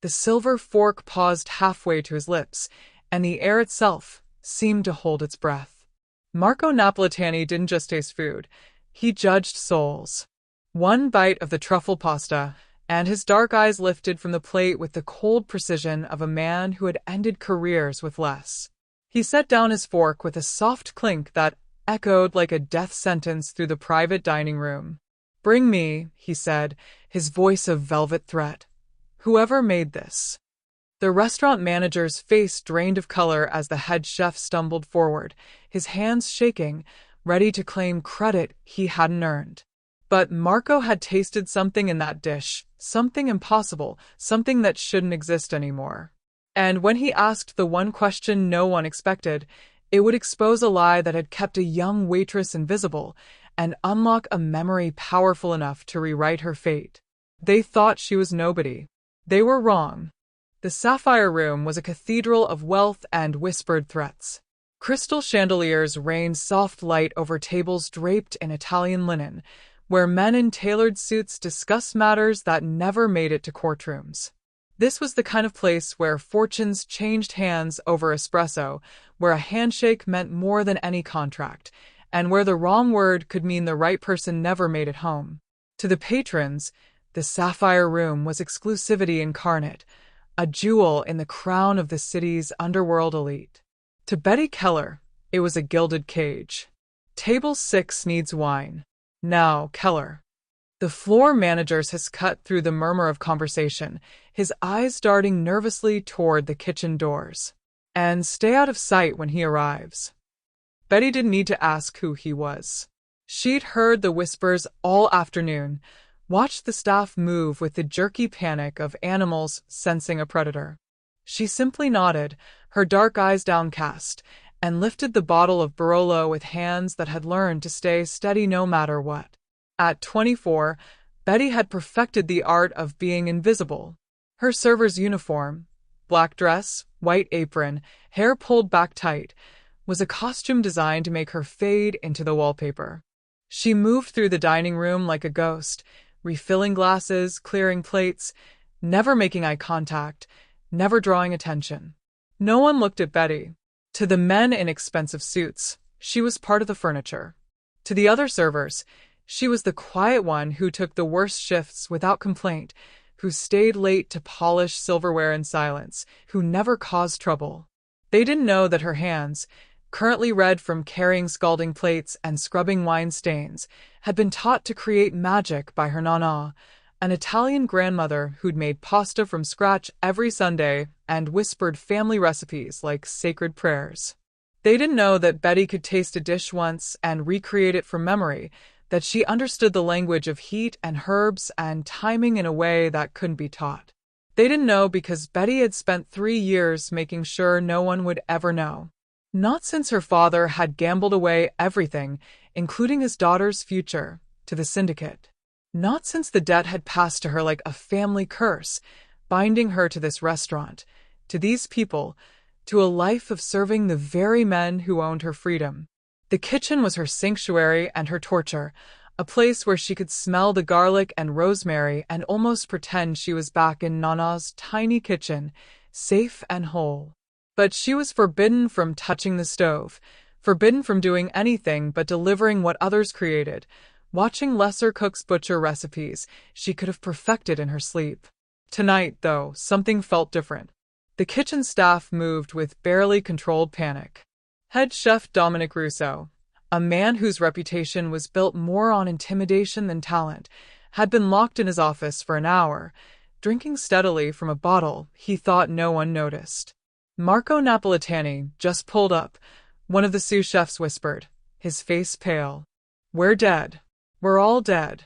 The silver fork paused halfway to his lips, and the air itself seemed to hold its breath. Marco Napolitani didn't just taste food, he judged souls. One bite of the truffle pasta, and his dark eyes lifted from the plate with the cold precision of a man who had ended careers with less. He set down his fork with a soft clink that echoed like a death sentence through the private dining room. "Bring me," he said, his voice a velvet threat, "whoever made this." The restaurant manager's face drained of color as the head chef stumbled forward, his hands shaking, ready to claim credit he hadn't earned. But Marco had tasted something in that dish, something impossible, something that shouldn't exist anymore. And when he asked the one question no one expected, it would expose a lie that had kept a young waitress invisible and unlock a memory powerful enough to rewrite her fate. They thought she was nobody. They were wrong. The Sapphire Room was a cathedral of wealth and whispered threats. Crystal chandeliers rained soft light over tables draped in Italian linen, where men in tailored suits discussed matters that never made it to courtrooms. This was the kind of place where fortunes changed hands over espresso, where a handshake meant more than any contract, and where the wrong word could mean the right person never made it home. To the patrons, the Sapphire Room was exclusivity incarnate, a jewel in the crown of the city's underworld elite. To Betty Keller, it was a gilded cage. Table 6 needs wine. Now, Keller. The floor manager's has cut through the murmur of conversation, his eyes darting nervously toward the kitchen doors. And stay out of sight when he arrives. Betty didn't need to ask who he was. She'd heard the whispers all afternoon, watched the staff move with the jerky panic of animals sensing a predator. She simply nodded, her dark eyes downcast, and lifted the bottle of Barolo with hands that had learned to stay steady no matter what. At 24, Betty had perfected the art of being invisible. Her server's uniform, black dress, white apron, hair pulled back tight, was a costume designed to make her fade into the wallpaper. She moved through the dining room like a ghost, refilling glasses, clearing plates, never making eye contact, never drawing attention. No one looked at Betty. To the men in expensive suits, she was part of the furniture. To the other servers, she was the quiet one who took the worst shifts without complaint, who stayed late to polish silverware in silence, who never caused trouble. They didn't know that her hands, currently red from carrying scalding plates and scrubbing wine stains, had been taught to create magic by her nonna, an Italian grandmother who'd made pasta from scratch every Sunday and whispered family recipes like sacred prayers. They didn't know that Betty could taste a dish once and recreate it from memory, that she understood the language of heat and herbs and timing in a way that couldn't be taught. They didn't know because Betty had spent 3 years making sure no one would ever know. Not since her father had gambled away everything, including his daughter's future, to the syndicate. Not since the debt had passed to her like a family curse, binding her to this restaurant, to these people, to a life of serving the very men who owned her freedom. The kitchen was her sanctuary and her torture, a place where she could smell the garlic and rosemary and almost pretend she was back in Nana's tiny kitchen, safe and whole. But she was forbidden from touching the stove, forbidden from doing anything but delivering what others created, watching lesser cooks butcher recipes she could have perfected in her sleep. Tonight, though, something felt different. The kitchen staff moved with barely controlled panic. Head chef Dominic Russo, a man whose reputation was built more on intimidation than talent, had been locked in his office for an hour, drinking steadily from a bottle he thought no one noticed. Marco Napolitani just pulled up, one of the sous chefs whispered, his face pale. "We're dead. We're all dead."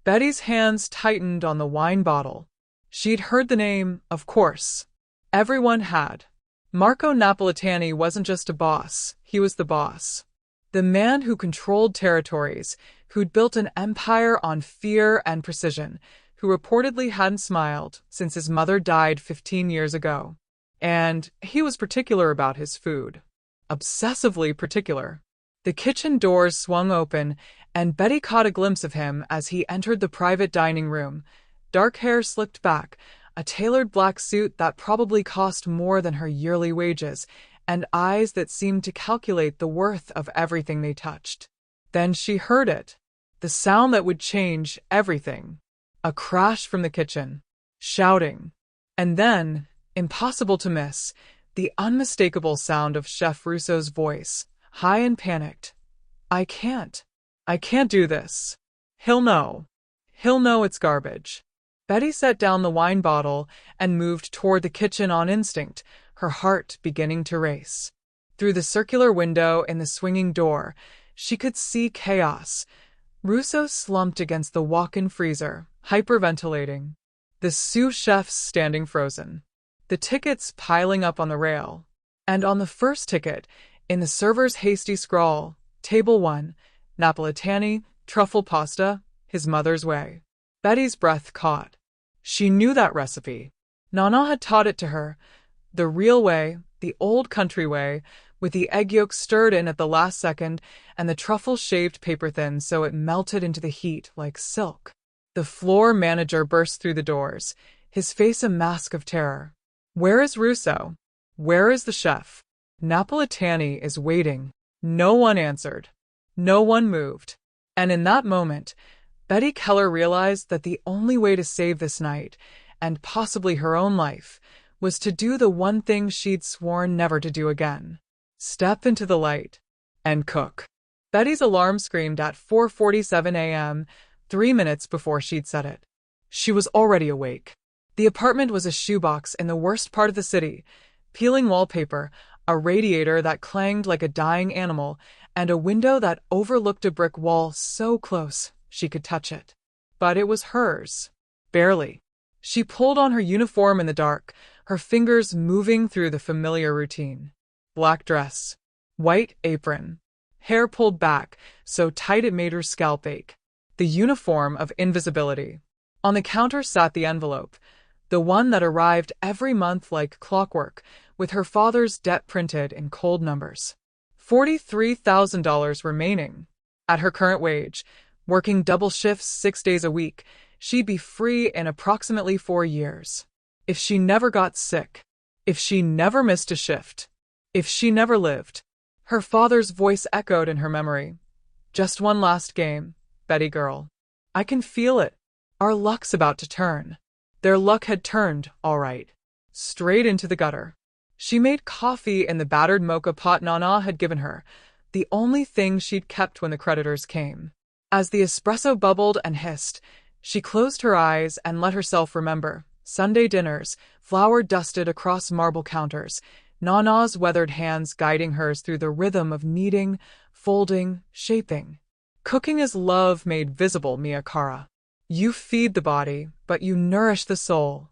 Betty's hands tightened on the wine bottle. She'd heard the name, of course. Everyone had. Marco Napolitani wasn't just a boss, he was the boss. The man who controlled territories, who'd built an empire on fear and precision, who reportedly hadn't smiled since his mother died 15 years ago. And he was particular about his food. Obsessively particular. The kitchen doors swung open, and Betty caught a glimpse of him as he entered the private dining room, dark hair slicked back, a tailored black suit that probably cost more than her yearly wages, and eyes that seemed to calculate the worth of everything they touched. Then she heard it. The sound that would change everything. A crash from the kitchen. Shouting. And then, impossible to miss, the unmistakable sound of Chef Russo's voice, high and panicked. I can't do this. He'll know. He'll know it's garbage. Betty set down the wine bottle and moved toward the kitchen on instinct, her heart beginning to race. Through the circular window in the swinging door, she could see chaos. Russo slumped against the walk-in freezer, hyperventilating. The sous chefs standing frozen. The tickets piling up on the rail. And on the first ticket, in the server's hasty scrawl, Table 1, Napolitani, truffle pasta, his mother's way. Betty's breath caught. She knew that recipe. Nana had taught it to her. The real way, the old country way, with the egg yolk stirred in at the last second and the truffle shaved paper-thin so it melted into the heat like silk. The floor manager burst through the doors, his face a mask of terror. Where is Russo? Where is the chef? Napolitani is waiting. No one answered. No one moved. And in that moment, Betty Keller realized that the only way to save this night, and possibly her own life, was to do the one thing she'd sworn never to do again. Step into the light. And cook. Betty's alarm screamed at 4:47 a.m., 3 minutes before she'd set it. She was already awake. The apartment was a shoebox in the worst part of the city, peeling wallpaper, a radiator that clanged like a dying animal, and a window that overlooked a brick wall so close she could touch it. But it was hers. Barely. She pulled on her uniform in the dark, her fingers moving through the familiar routine. Black dress. White apron. Hair pulled back, so tight it made her scalp ache. The uniform of invisibility. On the counter sat the envelope, the one that arrived every month like clockwork, with her father's debt printed in cold numbers. $43,000 remaining. At her current wage, working double shifts 6 days a week, she'd be free in approximately 4 years. If she never got sick. If she never missed a shift. If she never lived. Her father's voice echoed in her memory. Just one last game, Betty girl. I can feel it. Our luck's about to turn. Their luck had turned, all right. Straight into the gutter. She made coffee in the battered mocha pot Nana had given her, the only thing she'd kept when the creditors came. As the espresso bubbled and hissed, she closed her eyes and let herself remember. Sunday dinners, flour dusted across marble counters, Nana's weathered hands guiding hers through the rhythm of kneading, folding, shaping. Cooking is love made visible, mia cara. You feed the body, but you nourish the soul.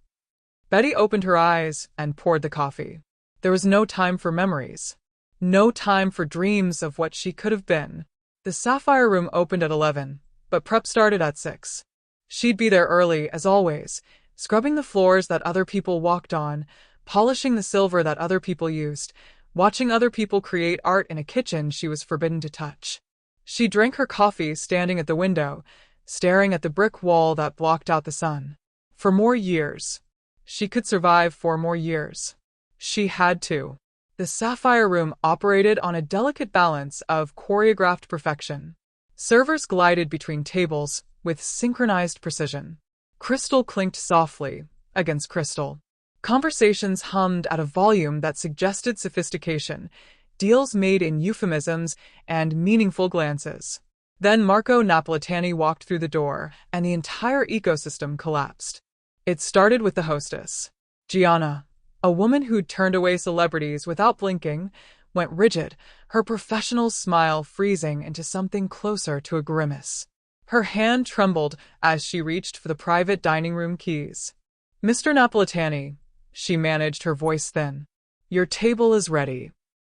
Betty opened her eyes and poured the coffee. There was no time for memories. No time for dreams of what she could have been. The Sapphire Room opened at 11, but prep started at 6. She'd be there early, as always, scrubbing the floors that other people walked on, polishing the silver that other people used, watching other people create art in a kitchen she was forbidden to touch. She drank her coffee standing at the window, staring at the brick wall that blocked out the sun. For more years. She could survive 4 more years. She had to. The Sapphire Room operated on a delicate balance of choreographed perfection. Servers glided between tables with synchronized precision. Crystal clinked softly against crystal. Conversations hummed at a volume that suggested sophistication, deals made in euphemisms and meaningful glances. Then Marco Napolitani walked through the door, and the entire ecosystem collapsed. It started with the hostess. Gianna, a woman who'd turned away celebrities without blinking, went rigid, her professional smile freezing into something closer to a grimace. Her hand trembled as she reached for the private dining room keys. Mr. Napolitani, she managed, her voice thin. Your table is ready.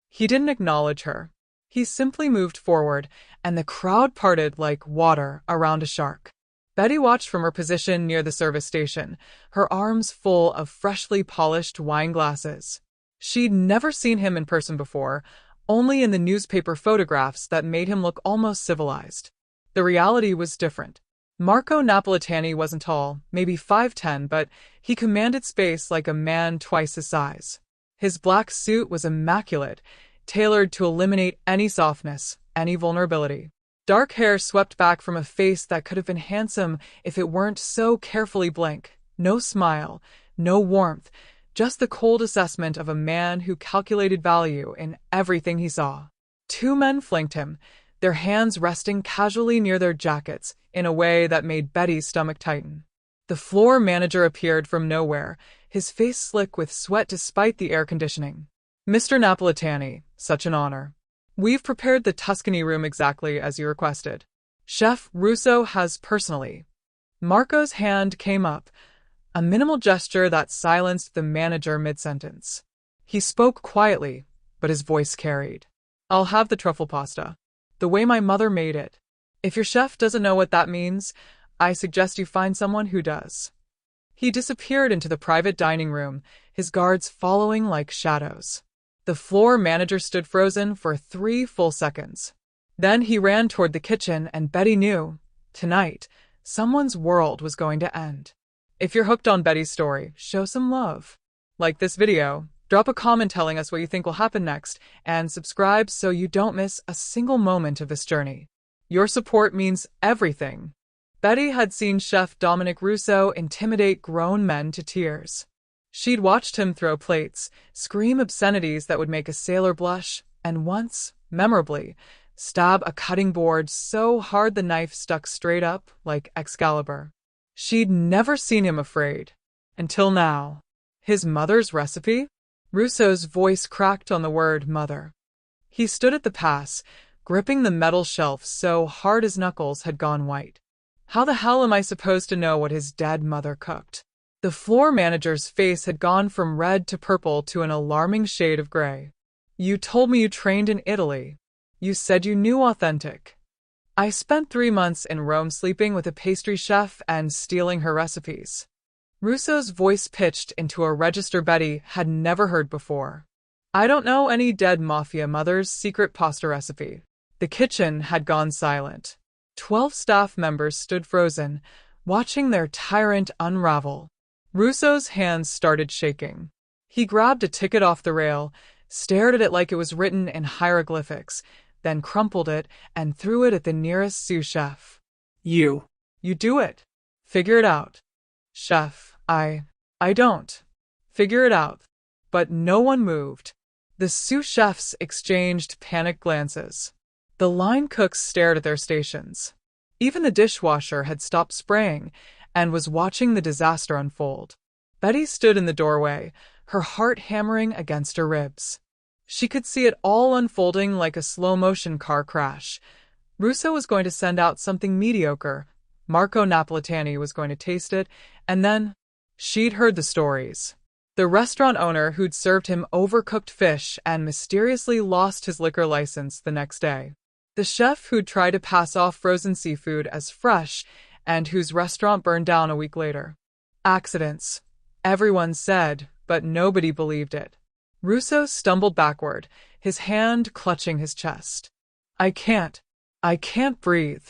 He didn't acknowledge her. He simply moved forward, and the crowd parted like water around a shark. Betty watched from her position near the service station, her arms full of freshly polished wine glasses. She'd never seen him in person before, only in the newspaper photographs that made him look almost civilized. The reality was different. Marco Napolitani wasn't tall, maybe 5'10", but he commanded space like a man twice his size. His black suit was immaculate, tailored to eliminate any softness, any vulnerability. Dark hair swept back from a face that could have been handsome if it weren't so carefully blank. No smile, no warmth, just the cold assessment of a man who calculated value in everything he saw. Two men flanked him, their hands resting casually near their jackets in a way that made Betty's stomach tighten. The floor manager appeared from nowhere, his face slick with sweat despite the air conditioning. "Mr. Napolitani, such an honor. We've prepared the Tuscany room exactly as you requested. Chef Russo has personally." Marco's hand came up, a minimal gesture that silenced the manager mid-sentence. He spoke quietly, but his voice carried. "I'll have the truffle pasta, the way my mother made it. If your chef doesn't know what that means, I suggest you find someone who does." He disappeared into the private dining room, his guards following like shadows. The floor manager stood frozen for 3 full seconds. Then he ran toward the kitchen, and Betty knew, tonight, someone's world was going to end. If you're hooked on Betty's story, show some love. Like this video, drop a comment telling us what you think will happen next, and subscribe so you don't miss a single moment of this journey. Your support means everything. Betty had seen Chef Dominic Russo intimidate grown men to tears. She'd watched him throw plates, scream obscenities that would make a sailor blush, and once, memorably, stab a cutting board so hard the knife stuck straight up like Excalibur. She'd never seen him afraid. Until now. His mother's recipe? Russo's voice cracked on the word mother. He stood at the pass, gripping the metal shelf so hard his knuckles had gone white. How the hell am I supposed to know what his dead mother cooked? The floor manager's face had gone from red to purple to an alarming shade of gray. "You told me you trained in Italy. You said you knew authentic." "I spent 3 months in Rome sleeping with a pastry chef and stealing her recipes." Russo's voice pitched into a register Betty had never heard before. "I don't know any dead Mafia mother's secret pasta recipe." The kitchen had gone silent. 12 staff members stood frozen, watching their tyrant unravel. Russo's hands started shaking. He grabbed a ticket off the rail, stared at it like it was written in hieroglyphics, then crumpled it and threw it at the nearest sous chef. You do it. Figure it out." "Chef, I don't. Figure it out." But no one moved. The sous chefs exchanged panicked glances. The line cooks stared at their stations. Even the dishwasher had stopped spraying and was watching the disaster unfold. Betty stood in the doorway, her heart hammering against her ribs. She could see it all unfolding like a slow-motion car crash. Russo was going to send out something mediocre. Marco Napolitani was going to taste it, and then she'd heard the stories. The restaurant owner who'd served him overcooked fish and mysteriously lost his liquor license the next day. The chef who'd tried to pass off frozen seafood as fresh and whose restaurant burned down a week later. Accidents. Everyone said, but nobody believed it. Russo stumbled backward, his hand clutching his chest. I can't breathe."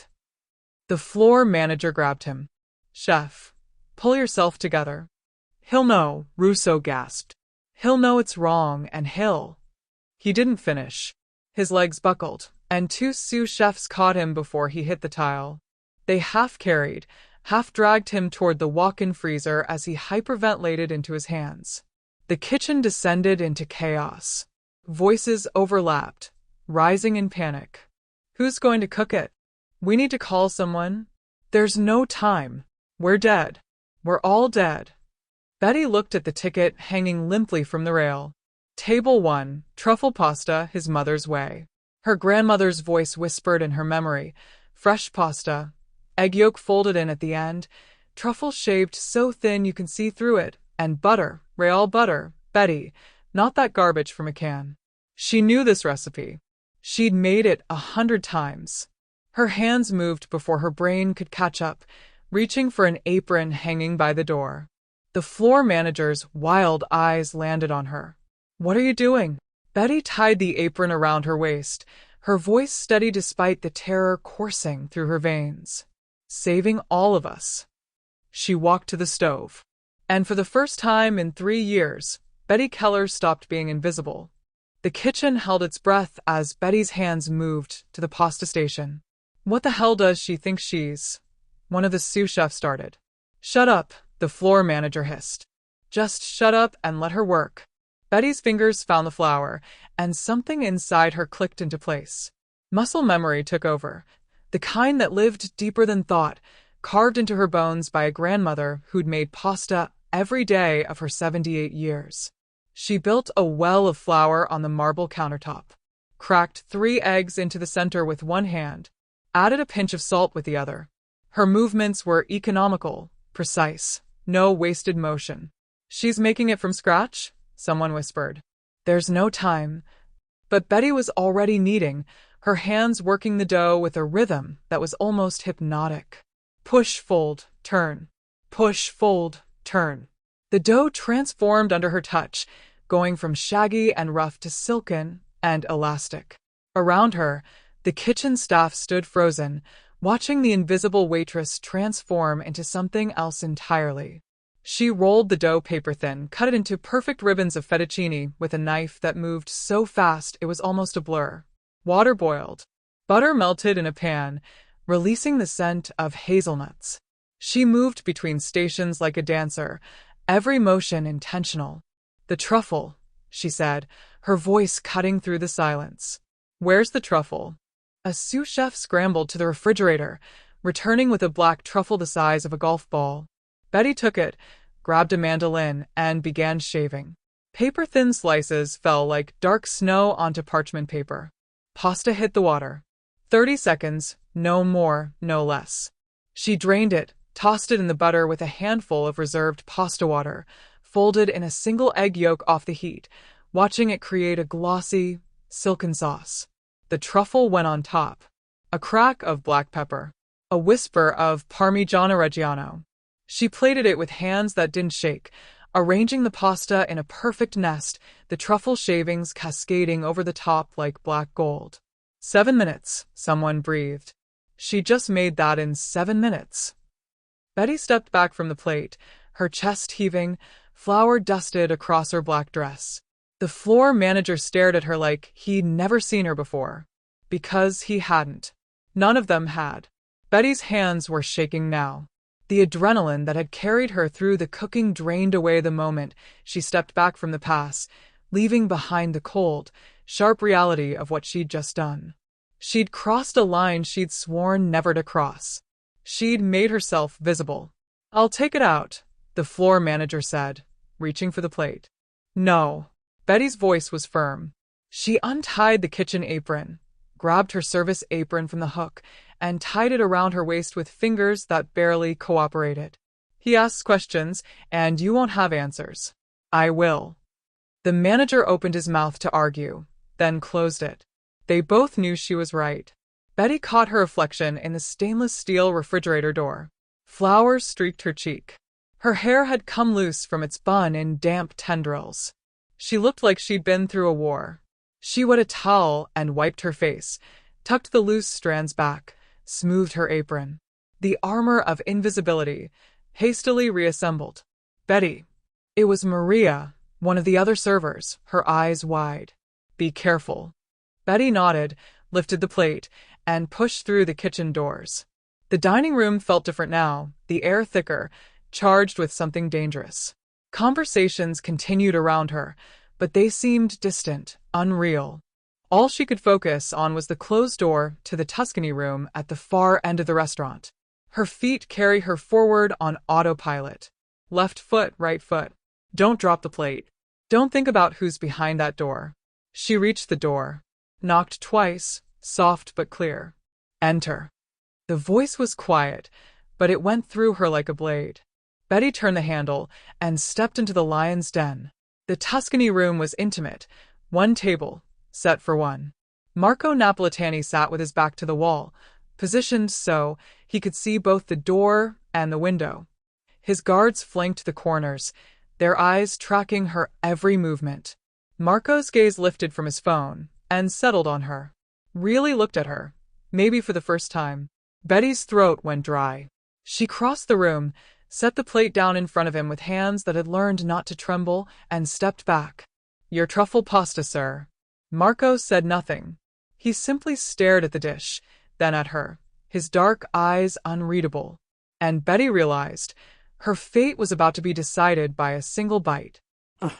The floor manager grabbed him. "Chef, pull yourself together. He'll know," Russo gasped. "He'll know it's wrong, and he'll—" He didn't finish. His legs buckled, and 2 sous chefs caught him before he hit the tile. They half-carried, half-dragged him toward the walk-in freezer as he hyperventilated into his hands. The kitchen descended into chaos. Voices overlapped, rising in panic. "Who's going to cook it? We need to call someone. There's no time. We're dead. We're all dead." Betty looked at the ticket hanging limply from the rail. Table 1, truffle pasta his mother's way. Her grandmother's voice whispered in her memory. Fresh pasta, egg yolk folded in at the end, truffle shaved so thin you can see through it, and butter, real butter, Betty, not that garbage from a can. She knew this recipe. She'd made it 100 times. Her hands moved before her brain could catch up, reaching for an apron hanging by the door. The floor manager's wild eyes landed on her. "What are you doing?" Betty tied the apron around her waist, her voice steady despite the terror coursing through her veins. saving all of us. She walked to the stove. And for the first time in 3 years, Betty Keller stopped being invisible. The kitchen held its breath as Betty's hands moved to the pasta station. What the hell does she think she's? One of the sous chefs started. Shut up, the floor manager hissed. Just shut up and let her work. Betty's fingers found the flour, and something inside her clicked into place. Muscle memory took over, the kind that lived deeper than thought, carved into her bones by a grandmother who'd made pasta every day of her 78 years. She built a well of flour on the marble countertop, cracked 3 eggs into the center with one hand, added a pinch of salt with the other. Her movements were economical, precise, no wasted motion. She's making it from scratch? Someone whispered. There's no time. But Betty was already kneading, her hands working the dough with a rhythm that was almost hypnotic. Push, fold, turn. Push, fold, turn. The dough transformed under her touch, going from shaggy and rough to silken and elastic. Around her, the kitchen staff stood frozen, watching the invisible waitress transform into something else entirely. She rolled the dough paper thin, cut it into perfect ribbons of fettuccine with a knife that moved so fast it was almost a blur. Water boiled. Butter melted in a pan, releasing the scent of hazelnuts. She moved between stations like a dancer, every motion intentional. The truffle, she said, her voice cutting through the silence. Where's the truffle? A sous chef scrambled to the refrigerator, returning with a black truffle the size of a golf ball. Betty took it, grabbed a mandolin, and began shaving. Paper-thin slices fell like dark snow onto parchment paper. Pasta hit the water. 30 seconds, no more, no less. She drained it, tossed it in the butter with a handful of reserved pasta water, folded in a single egg yolk off the heat, watching it create a glossy, silken sauce. The truffle went on top. A crack of black pepper. A whisper of Parmigiano Reggiano. She plated it with hands that didn't shake, arranging the pasta in a perfect nest, the truffle shavings cascading over the top like black gold. 7 minutes, someone breathed. She just made that in 7 minutes. Betty stepped back from the plate, her chest heaving, flour dusted across her black dress. The floor manager stared at her like he'd never seen her before. Because he hadn't. None of them had. Betty's hands were shaking now. The adrenaline that had carried her through the cooking drained away the moment she stepped back from the pass, leaving behind the cold, sharp reality of what she'd just done. She'd crossed a line she'd sworn never to cross. She'd made herself visible. I'll take it out, the floor manager said, reaching for the plate. No. Betty's voice was firm. She untied the kitchen apron, grabbed her service apron from the hook, and tied it around her waist with fingers that barely cooperated. He asks questions, and you won't have answers. I will. The manager opened his mouth to argue, then closed it. They both knew she was right. Betty caught her reflection in the stainless steel refrigerator door. Flowers streaked her cheek. Her hair had come loose from its bun in damp tendrils. She looked like she'd been through a war. She wet a towel and wiped her face, tucked the loose strands back, smoothed her apron. The armor of invisibility, hastily reassembled. Betty. It was Maria, one of the other servers, her eyes wide. Be careful. Betty nodded, lifted the plate, and pushed through the kitchen doors. The dining room felt different now, the air thicker, charged with something dangerous. Conversations continued around her, but they seemed distant, unreal. All she could focus on was the closed door to the Tuscany room at the far end of the restaurant. Her feet carry her forward on autopilot. Left foot, right foot. Don't drop the plate. Don't think about who's behind that door. She reached the door. Knocked twice, soft but clear. Enter. The voice was quiet, but it went through her like a blade. Betty turned the handle and stepped into the lion's den. The Tuscany room was intimate. One table, set for one. Marco Napolitani sat with his back to the wall, positioned so he could see both the door and the window. His guards flanked the corners, their eyes tracking her every movement. Marco's gaze lifted from his phone and settled on her. Really looked at her, maybe for the first time. Betty's throat went dry. She crossed the room, set the plate down in front of him with hands that had learned not to tremble, and stepped back. "Your truffle pasta, sir." Marco said nothing. He simply stared at the dish, then at her, his dark eyes unreadable. And Betty realized her fate was about to be decided by a single bite. Ugh.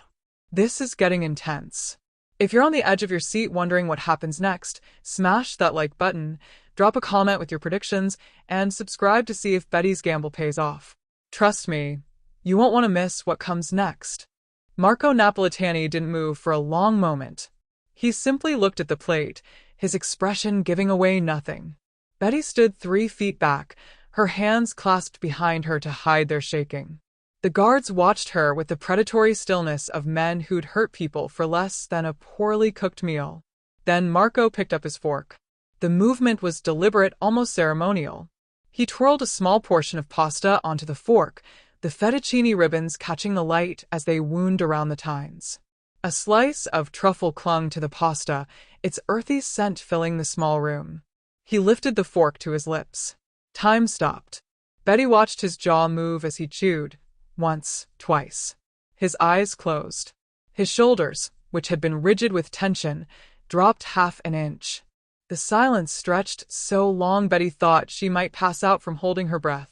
This is getting intense. If you're on the edge of your seat wondering what happens next, smash that like button, drop a comment with your predictions, and subscribe to see if Betty's gamble pays off. Trust me, you won't want to miss what comes next. Marco Napolitani didn't move for a long moment. He simply looked at the plate, his expression giving away nothing. Betty stood 3 feet back, her hands clasped behind her to hide their shaking. The guards watched her with the predatory stillness of men who'd hurt people for less than a poorly cooked meal. Then Marco picked up his fork. The movement was deliberate, almost ceremonial. He twirled a small portion of pasta onto the fork, the fettuccine ribbons catching the light as they wound around the tines. A slice of truffle clung to the pasta, its earthy scent filling the small room. He lifted the fork to his lips. Time stopped. Betty watched his jaw move as he chewed. Once, twice. His eyes closed. His shoulders, which had been rigid with tension, dropped half an inch. The silence stretched so long Betty thought she might pass out from holding her breath.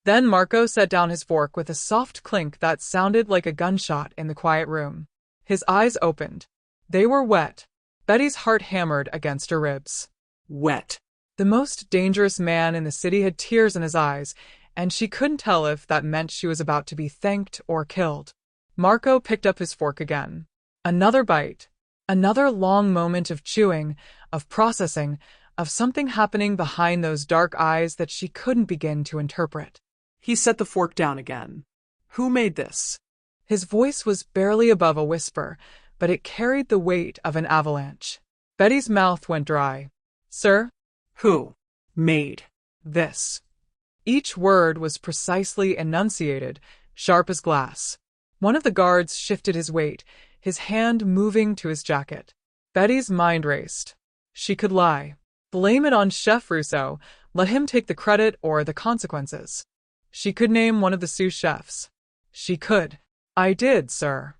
Then Marco set down his fork with a soft clink that sounded like a gunshot in the quiet room. His eyes opened. They were wet. Betty's heart hammered against her ribs. Wet. The most dangerous man in the city had tears in his eyes, and she couldn't tell if that meant she was about to be thanked or killed. Marco picked up his fork again. Another bite. Another long moment of chewing, of processing, of something happening behind those dark eyes that she couldn't begin to interpret. He set the fork down again. Who made this? His voice was barely above a whisper, but it carried the weight of an avalanche. Betty's mouth went dry. "Sir?" Who made this? Each word was precisely enunciated, sharp as glass. One of the guards shifted his weight, his hand moving to his jacket. Betty's mind raced. She could lie. Blame it on Chef Russo, let him take the credit or the consequences. She could name one of the sous chefs. She could. "I did, sir."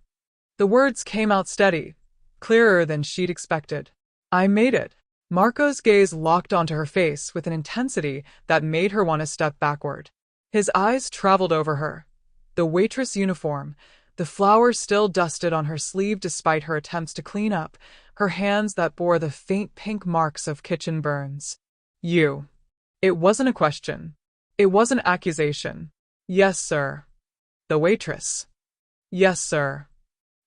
The words came out steady, clearer than she'd expected. "I made it." Marco's gaze locked onto her face with an intensity that made her want to step backward. His eyes traveled over her. The waitress uniform, the flowers still dusted on her sleeve despite her attempts to clean up, her hands that bore the faint pink marks of kitchen burns. "You." It wasn't a question. It was an accusation. "Yes, sir." The waitress. "Yes, sir."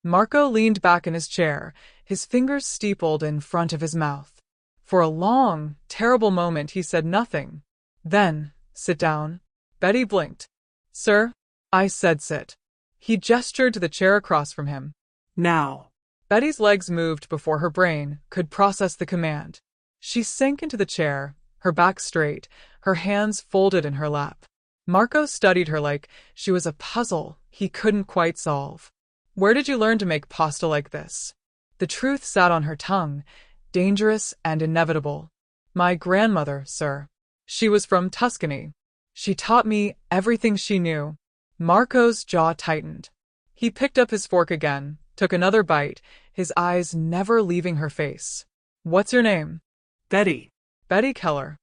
Marco leaned back in his chair, his fingers steepled in front of his mouth. For a long, terrible moment he said nothing. Then, "Sit down." Betty blinked. "Sir?" "I said sit." He gestured to the chair across from him. "Now." Betty's legs moved before her brain could process the command. She sank into the chair, her back straight, her hands folded in her lap. Marco studied her like she was a puzzle he couldn't quite solve. "Where did you learn to make pasta like this?" The truth sat on her tongue, dangerous and inevitable. "My grandmother, sir. She was from Tuscany. She taught me everything she knew." Marco's jaw tightened. He picked up his fork again, took another bite, his eyes never leaving her face. "What's your name?" "Betty." "Betty Keller."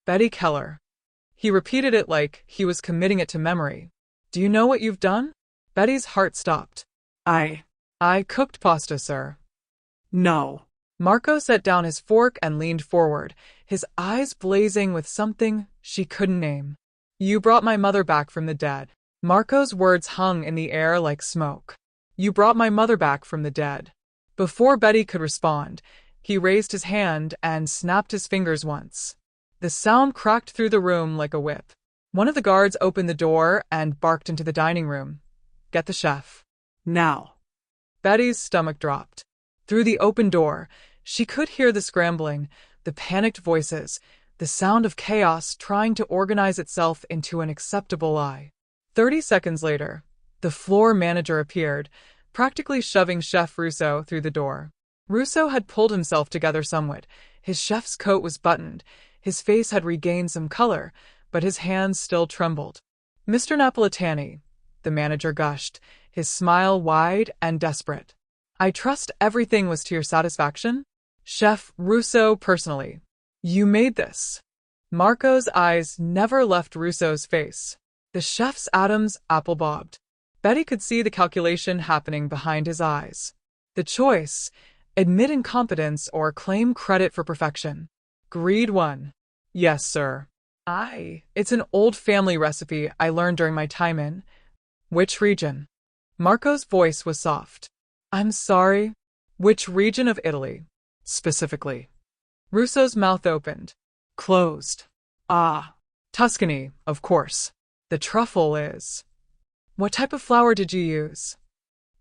"Betty Keller." He repeated it like he was committing it to memory. "Do you know what you've done?" Betty's heart stopped. I cooked pasta, sir." "No." Marco set down his fork and leaned forward, his eyes blazing with something she couldn't name. "You brought my mother back from the dead." Marco's words hung in the air like smoke. "You brought my mother back from the dead." Before Betty could respond, he raised his hand and snapped his fingers once. The sound cracked through the room like a whip. One of the guards opened the door and barked into the dining room. "Get the chef." "Now." Betty's stomach dropped. Through the open door, she could hear the scrambling, the panicked voices, the sound of chaos trying to organize itself into an acceptable lie. 30 seconds later, the floor manager appeared, practically shoving Chef Russo through the door. Russo had pulled himself together somewhat. His chef's coat was buttoned, His face had regained some color, but his hands still trembled. "Mr. Napolitani," the manager gushed, his smile wide and desperate. "I trust everything was to your satisfaction? Chef Russo personally. You made this." Marco's eyes never left Russo's face. The chef's Adam's apple bobbed. Betty could see the calculation happening behind his eyes. The choice: admit incompetence or claim credit for perfection. Greed won. "Yes, sir. It's an old family recipe I learned during my time in..." "Which region?" Marco's voice was soft. "I'm sorry. Which region of Italy, specifically?" Russo's mouth opened. Closed. Tuscany, of course. The truffle is... What type of flour did you use?"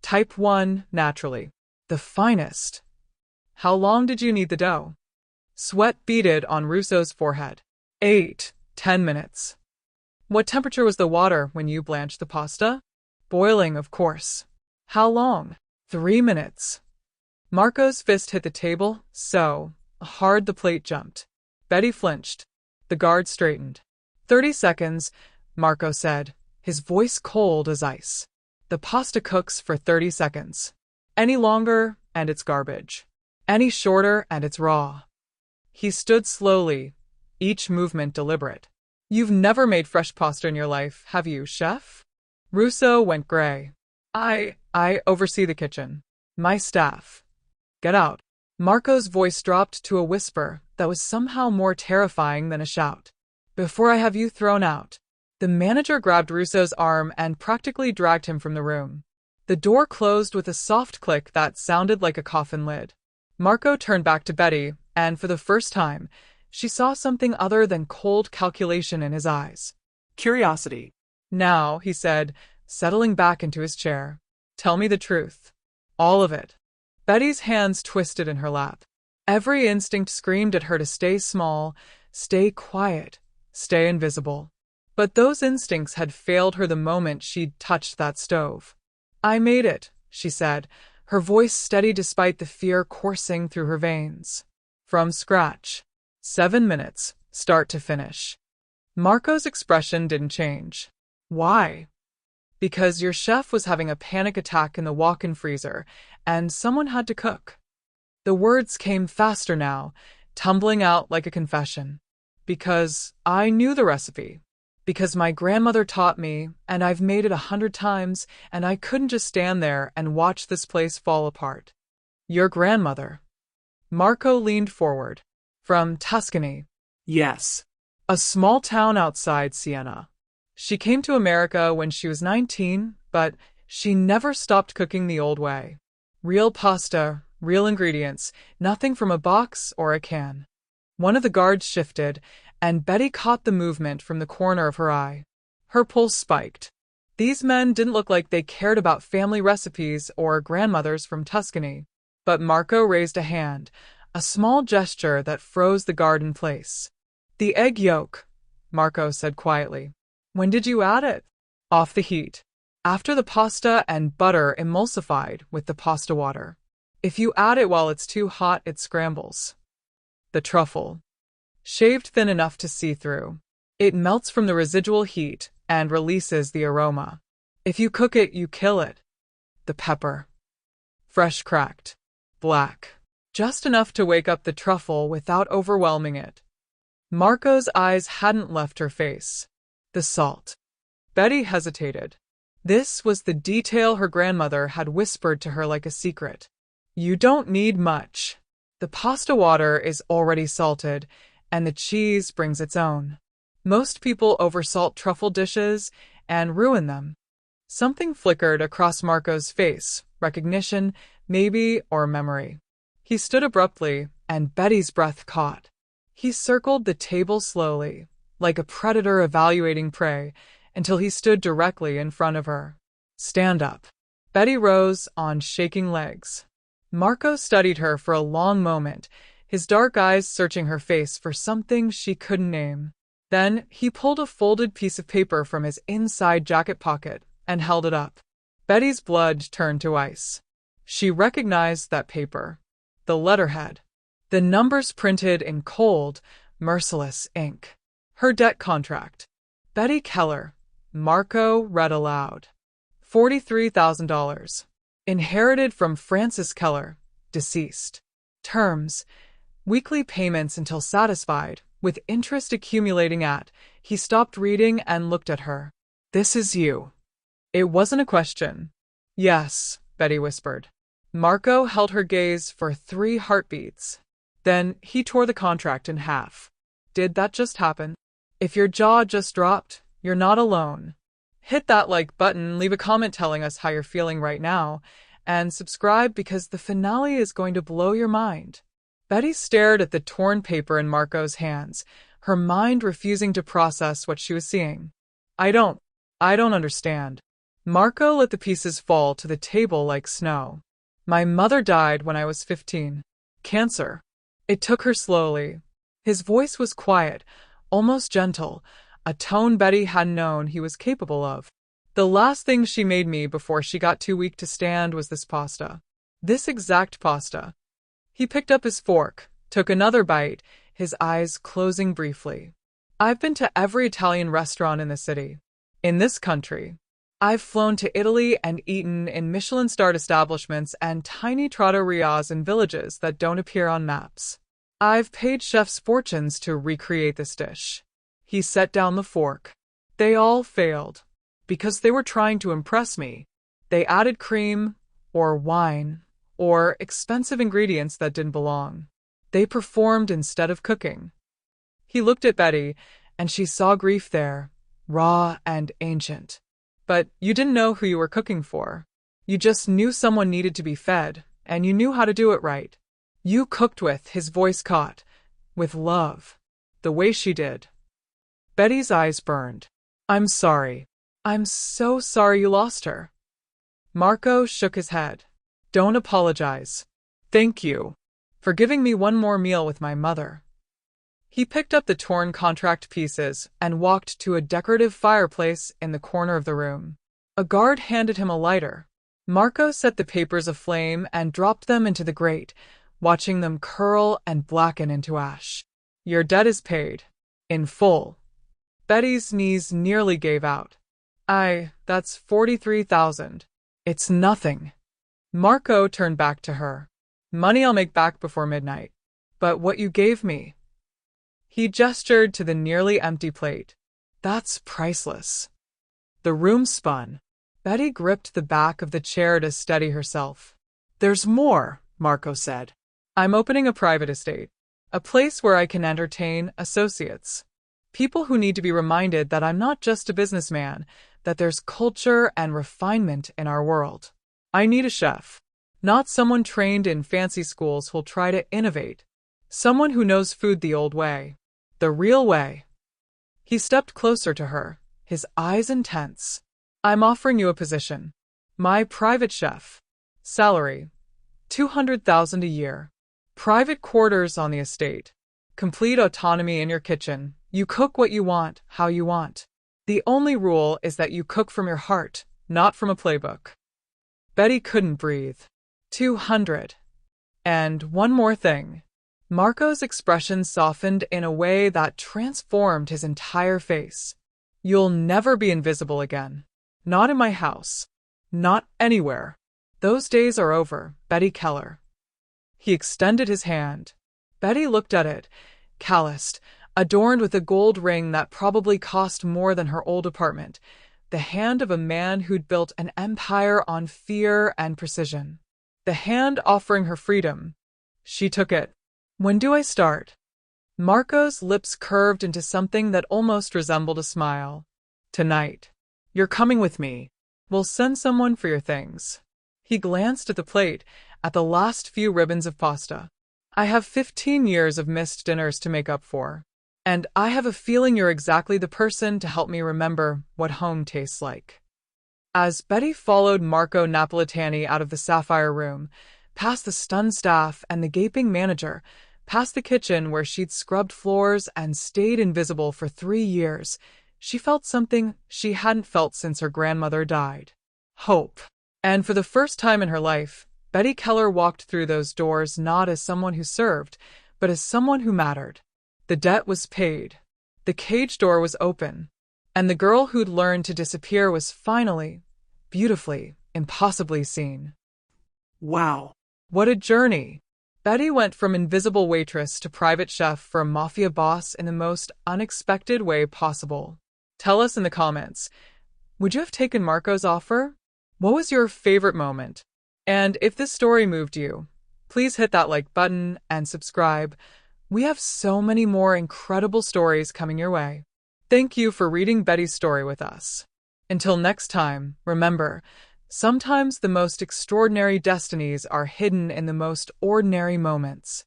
"Type 1, naturally. The finest." "How long did you knead the dough?" Sweat beaded on Russo's forehead. 8-10 minutes. "What temperature was the water when you blanched the pasta?" "Boiling, of course." "How long?" 3 minutes. Marco's fist hit the table so hard the plate jumped. Betty flinched. The guard straightened. 30 seconds, Marco said, his voice cold as ice. "The pasta cooks for 30 seconds. Any longer, and it's garbage. Any shorter, and it's raw." He stood slowly, each movement deliberate. "You've never made fresh pasta in your life, have you, chef?" Russo went gray. I oversee the kitchen. My staff." "Get out." Marco's voice dropped to a whisper that was somehow more terrifying than a shout. "Before I have you thrown out." The manager grabbed Russo's arm and practically dragged him from the room. The door closed with a soft click that sounded like a coffin lid. Marco turned back to Betty, and for the first time, she saw something other than cold calculation in his eyes. Curiosity. "Now," he said, settling back into his chair. "Tell me the truth. All of it." Betty's hands twisted in her lap. Every instinct screamed at her to stay small, stay quiet, stay invisible. But those instincts had failed her the moment she'd touched that stove. "I made it," she said, her voice steady despite the fear coursing through her veins. "From scratch. 7 minutes, start to finish." Marco's expression didn't change. "Why?" "Because your chef was having a panic attack in the walk-in freezer, and someone had to cook." The words came faster now, tumbling out like a confession. "Because I knew the recipe. Because my grandmother taught me, and I've made it 100 times, and I couldn't just stand there and watch this place fall apart." "Your grandmother?" Marco leaned forward. "From Tuscany." Yes. "A small town outside Siena. She came to America when she was 19, but she never stopped cooking the old way. Real pasta, real ingredients, nothing from a box or a can." One of the guards shifted, and Betty caught the movement from the corner of her eye. Her pulse spiked. These men didn't look like they cared about family recipes or grandmothers from Tuscany. But Marco raised a hand, a small gesture that froze the guard in place. "The egg yolk," Marco said quietly. "When did you add it?" "Off the heat. After the pasta and butter emulsified with the pasta water. If you add it while it's too hot, it scrambles." "The truffle." "Shaved thin enough to see through. It melts from the residual heat and releases the aroma. If you cook it, you kill it." "The pepper." "Fresh cracked. Black. Just enough to wake up the truffle without overwhelming it." Marco's eyes hadn't left her face. "The salt." Betty hesitated. This was the detail her grandmother had whispered to her like a secret. "You don't need much. The pasta water is already salted, and the cheese brings its own. Most people oversalt truffle dishes and ruin them." Something flickered across Marco's face, recognition, maybe, or memory. He stood abruptly, and Betty's breath caught. He circled the table slowly, like a predator evaluating prey, until he stood directly in front of her. "Stand up." Betty rose on shaking legs. Marco studied her for a long moment, his dark eyes searching her face for something she couldn't name. Then he pulled a folded piece of paper from his inside jacket pocket and held it up. Betty's blood turned to ice. She recognized that paper. The letterhead. The numbers printed in cold, Merciless Inc. Her debt contract. Betty Keller. Marco read aloud. $43,000. Inherited from Francis Keller, deceased. Terms. Weekly payments until satisfied, with interest accumulating at. He stopped reading and looked at her. This is you. It wasn't a question. Yes, Betty whispered. Marco held her gaze for 3 heartbeats. Then he tore the contract in half. Did that just happen? If your jaw just dropped, you're not alone. Hit that like button, leave a comment telling us how you're feeling right now, and subscribe because the finale is going to blow your mind. Betty stared at the torn paper in Marco's hands, her mind refusing to process what she was seeing. I don't understand. Marco let the pieces fall to the table like snow. My mother died when I was 15. Cancer. It took her slowly. His voice was quiet, almost gentle, a tone Betty had known he was capable of. The last thing she made me before she got too weak to stand was this pasta. This exact pasta. He picked up his fork, took another bite, his eyes closing briefly. I've been to every Italian restaurant in the city. In this country. I've flown to Italy and eaten in Michelin-starred establishments and tiny trattorias in villages that don't appear on maps. I've paid chefs fortunes to recreate this dish. He set down the fork. They all failed. Because they were trying to impress me. They added cream, or wine, or expensive ingredients that didn't belong. They performed instead of cooking. He looked at Betty, and she saw grief there, raw and ancient. But you didn't know who you were cooking for. You just knew someone needed to be fed, and you knew how to do it right. You cooked with, his voice caught, with love, the way she did. Betty's eyes burned. I'm sorry. I'm so sorry you lost her. Marco shook his head. Don't apologize. Thank you for giving me one more meal with my mother. He picked up the torn contract pieces and walked to a decorative fireplace in the corner of the room. A guard handed him a lighter. Marco set the papers aflame and dropped them into the grate, watching them curl and blacken into ash. Your debt is paid. In full. Betty's knees nearly gave out. That's $43,000. It's nothing. Marco turned back to her. Money I'll make back before midnight. But what you gave me. He gestured to the nearly empty plate. That's priceless. The room spun. Betty gripped the back of the chair to steady herself. There's more, Marco said. I'm opening a private estate. A place where I can entertain associates. People who need to be reminded that I'm not just a businessman, that there's culture and refinement in our world. I need a chef. Not someone trained in fancy schools who'll try to innovate. Someone who knows food the old way. The real way. He stepped closer to her, his eyes intense. I'm offering you a position. My private chef. Salary. $200,000 a year. Private quarters on the estate. Complete autonomy in your kitchen. You cook what you want, how you want. The only rule is that you cook from your heart, not from a playbook. Betty couldn't breathe. 200. And one more thing. Marco's expression softened in a way that transformed his entire face. You'll never be invisible again. Not in my house. Not anywhere. Those days are over, Betty Keller. He extended his hand. Betty looked at it, calloused, adorned with a gold ring that probably cost more than her old apartment, the hand of a man who'd built an empire on fear and precision. The hand offering her freedom. She took it. When do I start? Marco's lips curved into something that almost resembled a smile. Tonight. You're coming with me. We'll send someone for your things. He glanced at the plate, at the last few ribbons of pasta. I have 15 years of missed dinners to make up for. And I have a feeling you're exactly the person to help me remember what home tastes like. As Betty followed Marco Napolitani out of the sapphire room, past the stunned staff and the gaping manager, past the kitchen where she'd scrubbed floors and stayed invisible for 3 years, she felt something she hadn't felt since her grandmother died. Hope. And for the first time in her life, Betty Keller walked through those doors not as someone who served, but as someone who mattered. The debt was paid. The cage door was open. And the girl who'd learned to disappear was finally, beautifully, impossibly seen. Wow. What a journey! Betty went from invisible waitress to private chef for a mafia boss in the most unexpected way possible. Tell us in the comments, would you have taken Marco's offer? What was your favorite moment? And if this story moved you, please hit that like button and subscribe. We have so many more incredible stories coming your way. Thank you for reading Betty's story with us. Until next time, remember, sometimes the most extraordinary destinies are hidden in the most ordinary moments.